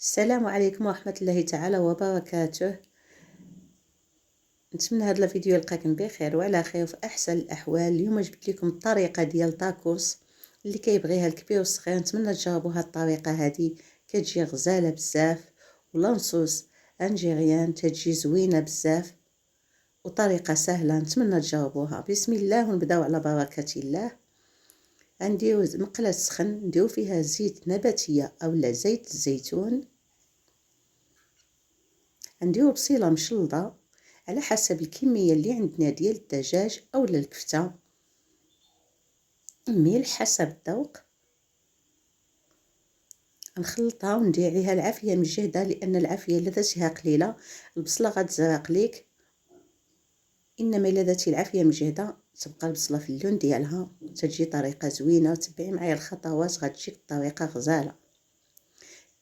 السلام عليكم ورحمة الله تعالى وبركاته. نتمنى هذا الفيديو يلقاكم بخير وعلى خير في احسن الاحوال. اليوم جبت لكم الطريقه ديال تاكوس اللي كيبغيها الكبير والصغير. نتمنى تجربوا هذه الطريقه، هذه كتجي غزاله بزاف، ولانصوص انجيريان تجي زوينه بزاف وطريقه سهله. نتمنى تجربوها. بسم الله ونبداو على بركه الله. غنديرو مقله سخن نديرو فيها زيت نباتيه اولا زيت الزيتون. نديرو بصيله مشلضه على حسب الكميه اللي عندنا ديال الدجاج اولا الكفته، ملح حسب الذوق. نخلطها وندير عليها العافيه مجهده لان العافيه الا درتيها قليله البصله غتزرق ليك، انما الا درتي العافيه مجهده تبقى البصله في اللون ديالها، تجي طريقه زوينه. وتبعي معايا الخطوات غتجيك الطريقه غزاله.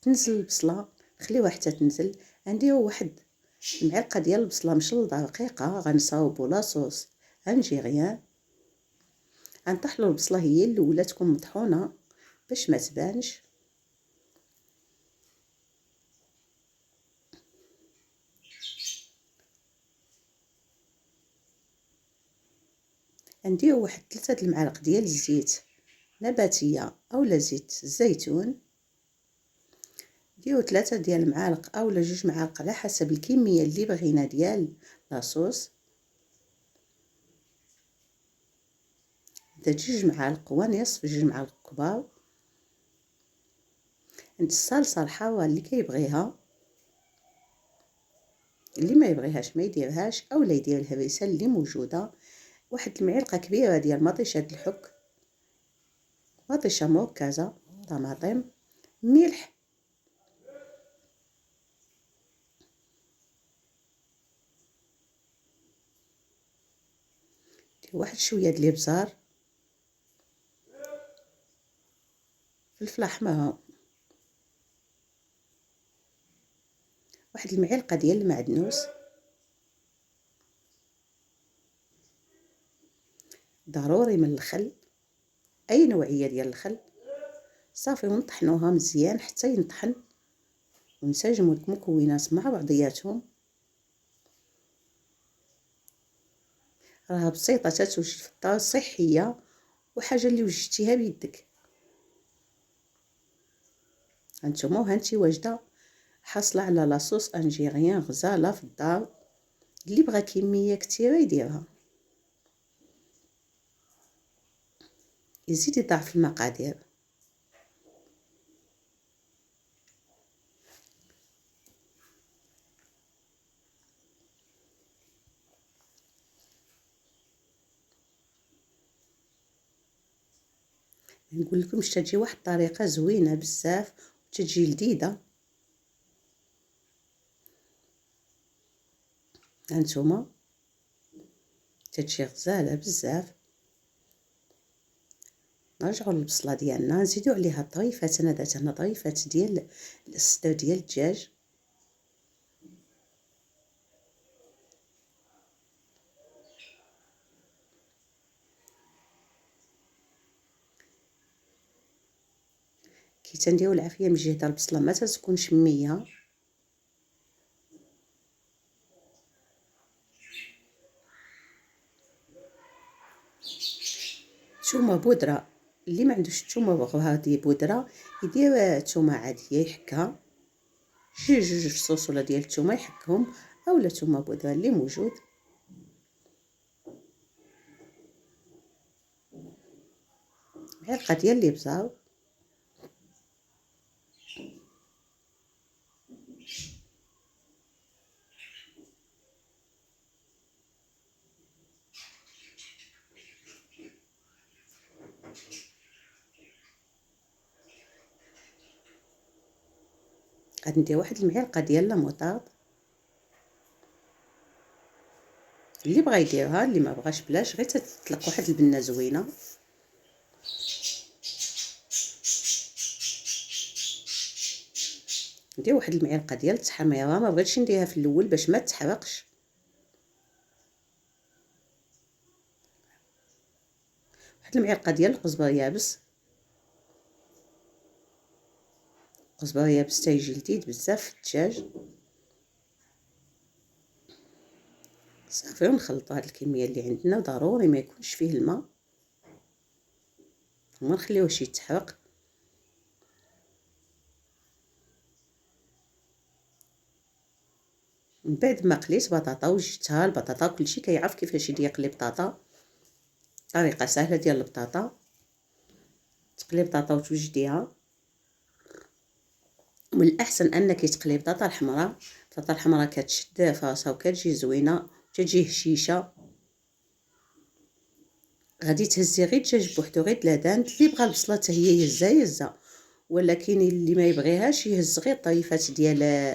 تنزل البصله خليوها حتى تنزل. غنديرو واحد المعلقه ديال البصله مشلضه رقيقه، غنصاوبو لاصوص انجيريان. غنطحلو البصله هي الاولى تكون مطحونه باش ما تبانش. نديرو واحد 3 المعالق ديال الزيت نباتيه اولا زيت الزيتون. نديرو 3 ديال المعالق اولا 2 معالق على حسب الكميه اللي بغينا ديال لاصوص. درت 2 معالق ونصف، 2 معالق كبار. عند الصلصه الحاره اللي كيبغيها، اللي ما يبغيهاش ما يديرهاش اولا يدير الهريسه اللي موجوده. واحد المعلقه كبيره ديال مطيشه الحك، مطيشه مركزه، طماطم، ملح، واحد شويه ديال الابزار، فلفل احمر، واحد المعلقه ديال المعدنوس، ضروري من الخل، اي نوعيه ديال الخل. صافي ونطحنوها مزيان حتى ينطحن ونسجموا المكونات مع بعضياتهم. راها بسيطه تتوجد في الدار، صحيه وحاجه اللي وجدتيها بيدك. هانتوما وهانتي واجده حاصله على لاصوص انجيريان غزاله في الدار. اللي بغى كميه كثيره يديرها، يزيد يضاعف المقادير. نقول لكم تجي واحد الطريقه زوينه بزاف وتجي لذيذه. هانتوما تجي غزاله بزاف. نرجعوا للبصله ديالنا، نزيدوا عليها طريفات. انا درت هنا طريفات ديال الصدر ديال الدجاج. كي تنديروا العافيه مجهده البصله ما تكونش ميه. ثومه بودره، اللي ما عندوش الثومه بغا هذه بودره يدير ثومه عاديه يحكها، جوج فصوص ولا ديال الثومه يحكهم، اولا ثومه بودره اللي موجود. معلقه ديال الابزار، غادي ندير واحد المعلقه ديال لاموطارد. اللي بغى يديرها، اللي ما بغاش بلاش، غير تطلق واحد البنه زوينه. ندير واحد المعلقه ديال التحميره، ما بغيتش نديرها في الاول باش ما تحرقش. واحد المعلقه ديال القزبر يابس، القزبره يابس تيجي لذيذ بزاف في الدجاج. صافي ونخلطوا هاد الكميه اللي عندنا، ضروري ما يكونش فيه الماء وما نخليوهش يتحرق. من بعد ما قليت بطاطا وجدتها البطاطا كلشي كيعرف كيفاش يدير يقلي بطاطا، طريقه سهله ديال البطاطا. تقلي بطاطا وتوجديها، من الاحسن انك تقلي بطاطا الحمراء. البطاطا الحمراء كتشد فراسها وكتجي زوينه وتجي هشيشه. غادي تهزي غير الدجاج بوحدو غير دلادان. اللي بغى البصله حتى هي يهزها، ولكن اللي ما يبغيهاش يهز غير الطريفات ديال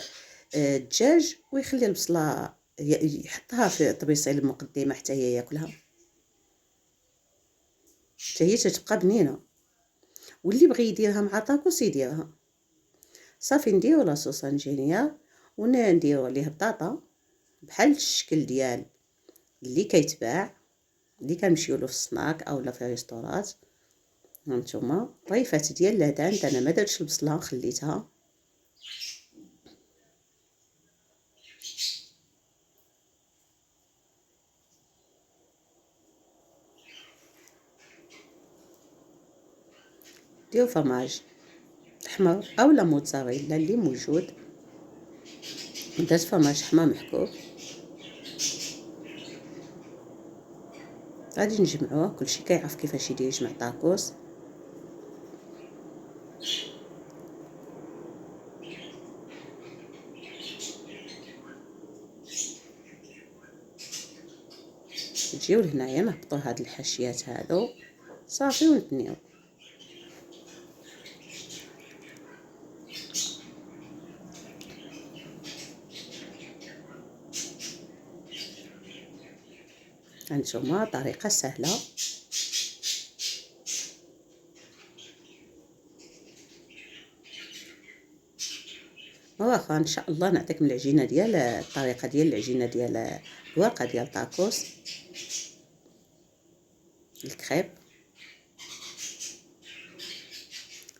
الدجاج ويخلي البصله يحطها في طبيصيل المقدمه حتى هي ياكلها، حتى هي تتبقى بنينه. واللي بغى يديرها مع طاكوس يديرها. صافي نديرو لاصوص انجينيا ونديرو عليه بطاطا بحال الشكل ديال اللي كيتباع، اللي كنمشيو في السناك اولا في ريستورات. هانتوما طريفات ديال لادان. انا ما درتش البصله خليتها. ديرو فرماج احمر اولا موتزاريلا اللي موجود. درت فرماج حمر محكوك. غادي نجمعوه، كلشي كيعرف كيفاش يدير يجمع طاكوس. نجيو لهنايا نهبطوا هاد الحاشيات هادو صافي ونتنيو. هانتوما طريقه سهله. واخا ان شاء الله نعطيكم العجينه ديال الطريقه ديال العجينه ديال الورقه ديال طاكوس الكريب.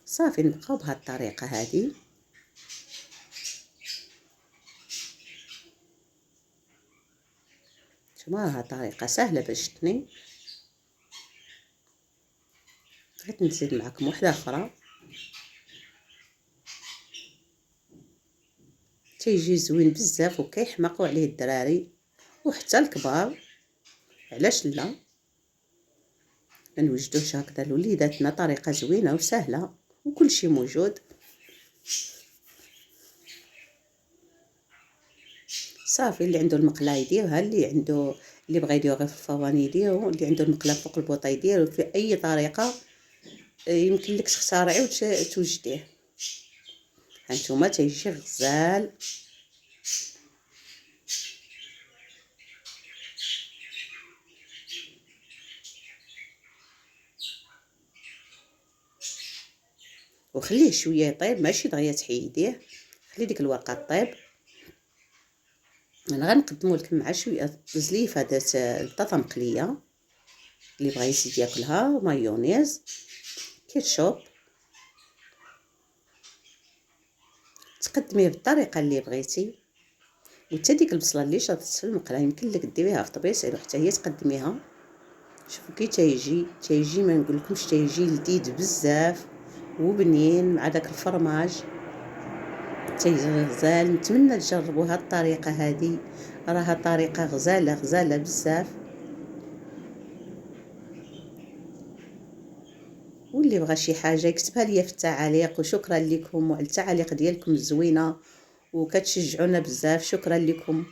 صافي نبقاو بهاد الطريقه هادي. نتوما راه طريقه سهله باش تني. بغيت نزيد معكم وحده اخرى تيجي زوين بزاف وكيحماقوا عليه الدراري وحتى الكبار، علاش لا. نوجدوش هكذا لوليداتنا، طريقه زوينه وسهله وكلشي موجود. صافي اللي عنده المقله يديرها، اللي بغى يدير غير في الفواني يديرو، اللي عنده المقله فوق البوطه يديرو. في اي طريقه يمكن لك تختارعي وتوجديه. هانتوما تيجي غزال. وخليه شويه يطيب، ماشي دغيا تحيديه، خلي ديك الورقه طيب. انا غنقدمو لكم مع شويه زليفه دات البطاطا مقليه اللي بغى يزيد ياكلها، مايونيز، كيتشوب. تقدميه بالطريقه اللي بغيتي. وحتى ديك البصله اللي شاطت في المقله يمكن لك ديريها في طبيصيل وحتى هي تقدميها. شوفوا كي تيجي ما نقولكمش، تيجي لذيذ بزاف وبنين مع داك الفرماج، تيجي غزال. نتمنى تجربوا هاد الطريقه هذه، راها طريقه غزاله بزاف. واللي بغى شي حاجه يكتبها ليا في التعاليق. وشكرا لكم وعلى التعاليق ديالكم الزوينه وكتشجعونا بزاف. شكرا لكم.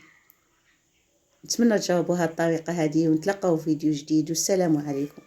نتمنى تجربوا هاد الطريقه هذه ونتلاقاو في فيديو جديد والسلام عليكم.